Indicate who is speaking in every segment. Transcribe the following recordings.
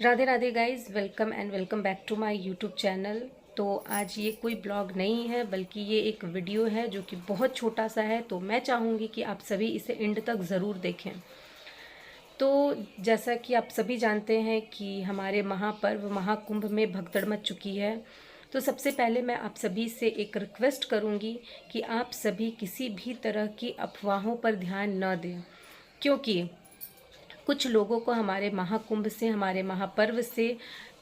Speaker 1: Radhe Radhe guys, welcome and welcome back to my YouTube channel. तो आज ये कोई ब्लॉग नहीं है बल्कि ये एक वीडियो है जो कि बहुत छोटा सा है। तो मैं चाहूँगी कि आप सभी इसे एंड तक ज़रूर देखें। तो जैसा कि आप सभी जानते हैं कि हमारे महापर्व महाकुंभ में भगदड़ मच चुकी है। तो सबसे पहले मैं आप सभी से एक रिक्वेस्ट करूंगी कि आप सभी किसी भी तरह की अफवाहों पर ध्यान न दें, क्योंकि कुछ लोगों को हमारे महाकुंभ से, हमारे महापर्व से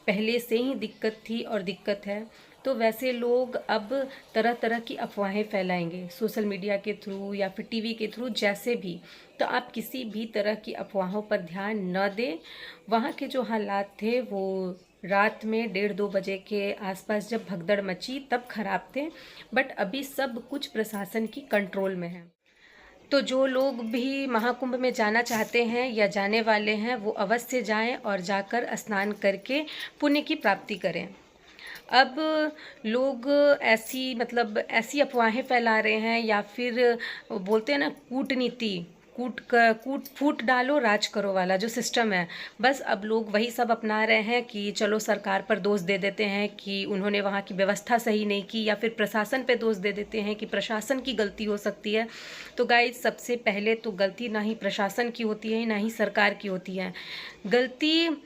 Speaker 1: पहले से ही दिक्कत थी और दिक्कत है। तो वैसे लोग अब तरह तरह की अफवाहें फैलाएंगे सोशल मीडिया के थ्रू या फिर टीवी के थ्रू, जैसे भी। तो आप किसी भी तरह की अफवाहों पर ध्यान न दें। वहाँ के जो हालात थे वो रात में 1:30-2 बजे के आसपास जब भगदड़ मची तब खराब थे, बट अभी सब कुछ प्रशासन की कंट्रोल में है। तो जो लोग भी महाकुंभ में जाना चाहते हैं या जाने वाले हैं वो अवश्य जाएं और जाकर स्नान करके पुण्य की प्राप्ति करें। अब लोग ऐसी अफवाहें फैला रहे हैं या फिर बोलते हैं ना, कूटनीति, कूट फूट डालो राज करो वाला जो सिस्टम है, बस अब लोग वही सब अपना रहे हैं कि चलो सरकार पर दोष दे देते हैं कि उन्होंने वहाँ की व्यवस्था सही नहीं की, या फिर प्रशासन पे दोष दे देते हैं कि प्रशासन की गलती हो सकती है। तो गाइस, सबसे पहले तो गलती ना ही प्रशासन की होती है ना ही सरकार की होती है। गलती,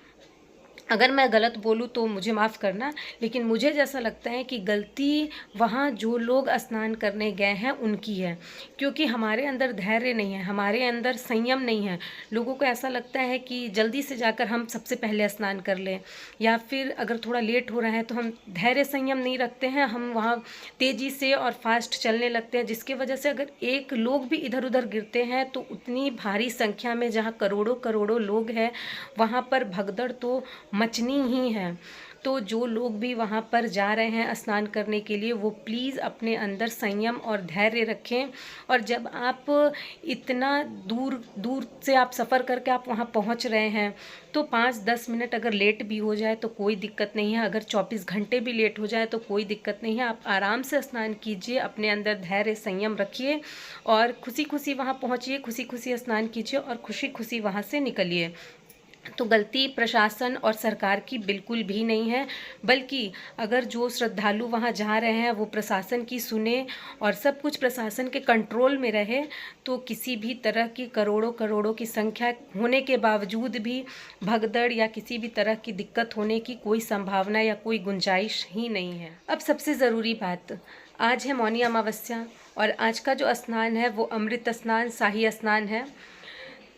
Speaker 1: अगर मैं गलत बोलूँ तो मुझे माफ़ करना, लेकिन मुझे जैसा लगता है कि गलती वहाँ जो लोग स्नान करने गए हैं उनकी है, क्योंकि हमारे अंदर धैर्य नहीं है, हमारे अंदर संयम नहीं है। लोगों को ऐसा लगता है कि जल्दी से जाकर हम सबसे पहले स्नान कर लें, या फिर अगर थोड़ा लेट हो रहा है तो हम धैर्य संयम नहीं रखते हैं, हम वहाँ तेज़ी से और फास्ट चलने लगते हैं, जिसकी वजह से अगर एक लोग भी इधर उधर गिरते हैं तो उतनी भारी संख्या में, जहाँ करोड़ों करोड़ों लोग हैं, वहाँ पर भगदड़ तो मचनी ही है। तो जो लोग भी वहाँ पर जा रहे हैं स्नान करने के लिए, वो प्लीज़ अपने अंदर संयम और धैर्य रखें। और जब आप इतना दूर दूर से आप सफ़र करके आप वहाँ पहुँच रहे हैं, तो 5-10 मिनट अगर लेट भी हो जाए तो कोई दिक्कत नहीं है, अगर 24 घंटे भी लेट हो जाए तो कोई दिक्कत नहीं है। आप आराम से स्नान कीजिए, अपने अंदर धैर्य संयम रखिए और खुशी खुशी वहाँ पहुँचिए, खुशी खुशी स्नान कीजिए और खुशी खुशी वहाँ से निकलिए। तो गलती प्रशासन और सरकार की बिल्कुल भी नहीं है, बल्कि अगर जो श्रद्धालु वहाँ जा रहे हैं वो प्रशासन की सुने और सब कुछ प्रशासन के कंट्रोल में रहे, तो किसी भी तरह की करोड़ों करोड़ों की संख्या होने के बावजूद भी भगदड़ या किसी भी तरह की दिक्कत होने की कोई संभावना या कोई गुंजाइश ही नहीं है। अब सबसे ज़रूरी बात, आज है मौनी अमावस्या और आज का जो स्नान है वो अमृत स्नान, शाही स्नान है।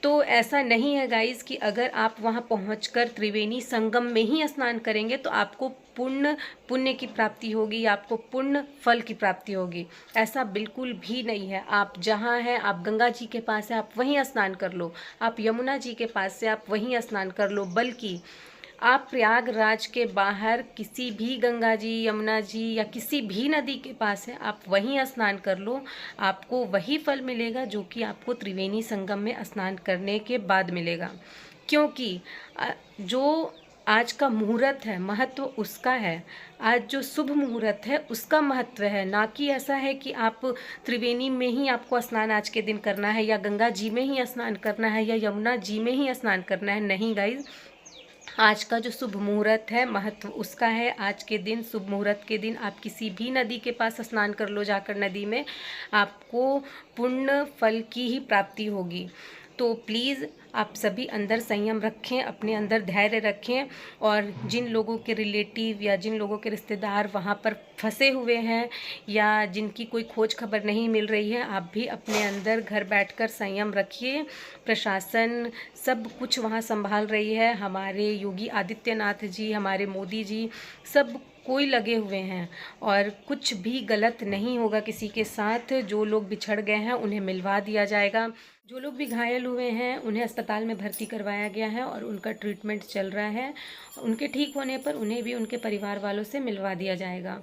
Speaker 1: तो ऐसा नहीं है गाइस कि अगर आप वहां पहुंचकर त्रिवेणी संगम में ही स्नान करेंगे तो आपको पुण्य की प्राप्ति होगी, आपको पुण्य फल की प्राप्ति होगी। ऐसा बिल्कुल भी नहीं है। आप जहां हैं, आप गंगा जी के पास है, आप वहीं स्नान कर लो, आप यमुना जी के पास से आप वहीं स्नान कर लो, बल्कि आप प्रयागराज के बाहर किसी भी गंगा जी, यमुना जी या किसी भी नदी के पास है, आप वहीं स्नान कर लो, आपको वही फल मिलेगा जो कि आपको त्रिवेणी संगम में स्नान करने के बाद मिलेगा। क्योंकि जो आज का मुहूर्त है, महत्व उसका है। आज जो शुभ मुहूर्त है उसका महत्व है, ना कि ऐसा है कि आप त्रिवेणी में ही आपको स्नान आज के दिन करना है, या गंगा जी में ही स्नान करना है, या यमुना जी में ही स्नान करना है। नहीं गाइज, आज का जो शुभ मुहूर्त है महत्व उसका है। आज के दिन, शुभ मुहूर्त के दिन आप किसी भी नदी के पास स्नान कर लो, जाकर नदी में आपको पुण्य फल की ही प्राप्ति होगी। तो प्लीज़ आप सभी अंदर संयम रखें, अपने अंदर धैर्य रखें, और जिन लोगों के रिलेटिव या जिन लोगों के रिश्तेदार वहाँ पर फंसे हुए हैं या जिनकी कोई खोज खबर नहीं मिल रही है, आप भी अपने अंदर घर बैठकर संयम रखिए। प्रशासन सब कुछ वहाँ संभाल रही है, हमारे योगी आदित्यनाथ जी, हमारे मोदी जी, सब कोई लगे हुए हैं और कुछ भी गलत नहीं होगा किसी के साथ। जो लोग बिछड़ गए हैं उन्हें मिलवा दिया जाएगा, जो लोग भी घायल हुए हैं उन्हें अस्पताल में भर्ती करवाया गया है और उनका ट्रीटमेंट चल रहा है। उनके ठीक होने पर उन्हें भी उनके परिवार वालों से मिलवा दिया जाएगा।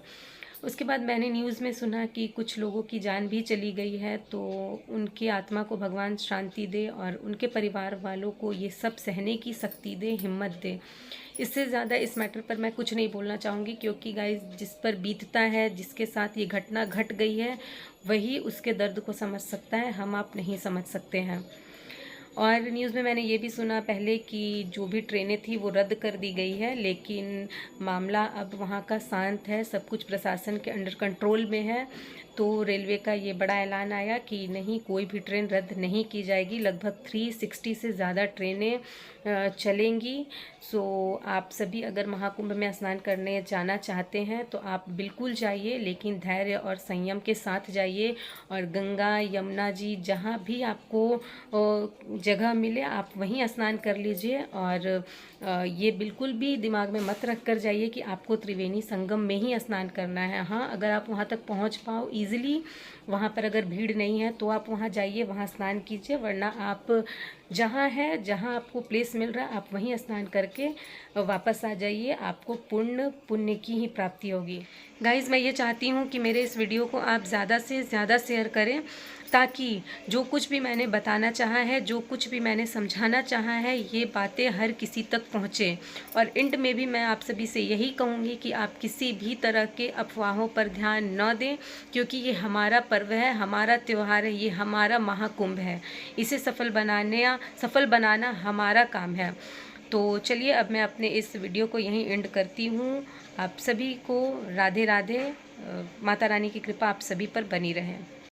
Speaker 1: उसके बाद मैंने न्यूज़ में सुना कि कुछ लोगों की जान भी चली गई है, तो उनकी आत्मा को भगवान शांति दे और उनके परिवार वालों को ये सब सहने की शक्ति दे, हिम्मत दे। इससे ज़्यादा इस मैटर पर मैं कुछ नहीं बोलना चाहूँगी, क्योंकि गाइस, जिस पर बीतता है, जिसके साथ ये घटना घट गई है, वही उसके दर्द को समझ सकता है, हम आप नहीं समझ सकते हैं। और न्यूज़ में मैंने ये भी सुना पहले कि जो भी ट्रेनें थी वो रद्द कर दी गई है, लेकिन मामला अब वहाँ का शांत है, सब कुछ प्रशासन के अंडर कंट्रोल में है। तो रेलवे का ये बड़ा ऐलान आया कि नहीं, कोई भी ट्रेन रद्द नहीं की जाएगी। लगभग 360 से ज़्यादा ट्रेनें चलेंगी। सो आप सभी अगर महाकुंभ में स्नान करने जाना चाहते हैं तो आप बिल्कुल जाइए, लेकिन धैर्य और संयम के साथ जाइए। और गंगा, यमुना जी, जहाँ भी आपको जगह मिले आप वहीं स्नान कर लीजिए। और ये बिल्कुल भी दिमाग में मत रख कर जाइए कि आपको त्रिवेणी संगम में ही स्नान करना है। हाँ, अगर आप वहाँ तक पहुँच पाओ ईज़िली, वहाँ पर अगर भीड़ नहीं है तो आप वहाँ जाइए, वहाँ स्नान कीजिए। वरना आप जहाँ है, जहाँ आपको प्लेस मिल रहा है, आप वहीं स्नान करके वापस आ जाइए। आपको पुण्य की ही प्राप्ति होगी। गाइज़, मैं ये चाहती हूँ कि मेरे इस वीडियो को आप ज़्यादा से ज़्यादा शेयर करें, ताकि जो कुछ भी मैंने बताना चाहा है, जो कुछ भी मैंने समझाना चाहा है, ये बातें हर किसी तक पहुँचे। और एंड में भी मैं आप सभी से यही कहूँगी कि आप किसी भी तरह के अफवाहों पर ध्यान न दें, क्योंकि ये हमारा पर्व है, हमारा त्यौहार है, ये हमारा महाकुंभ है। इसे सफल बनाना हमारा काम है। तो चलिए, अब मैं अपने इस वीडियो को यहीं एंड करती हूँ। आप सभी को राधे राधे। माता रानी की कृपा आप सभी पर बनी रहे।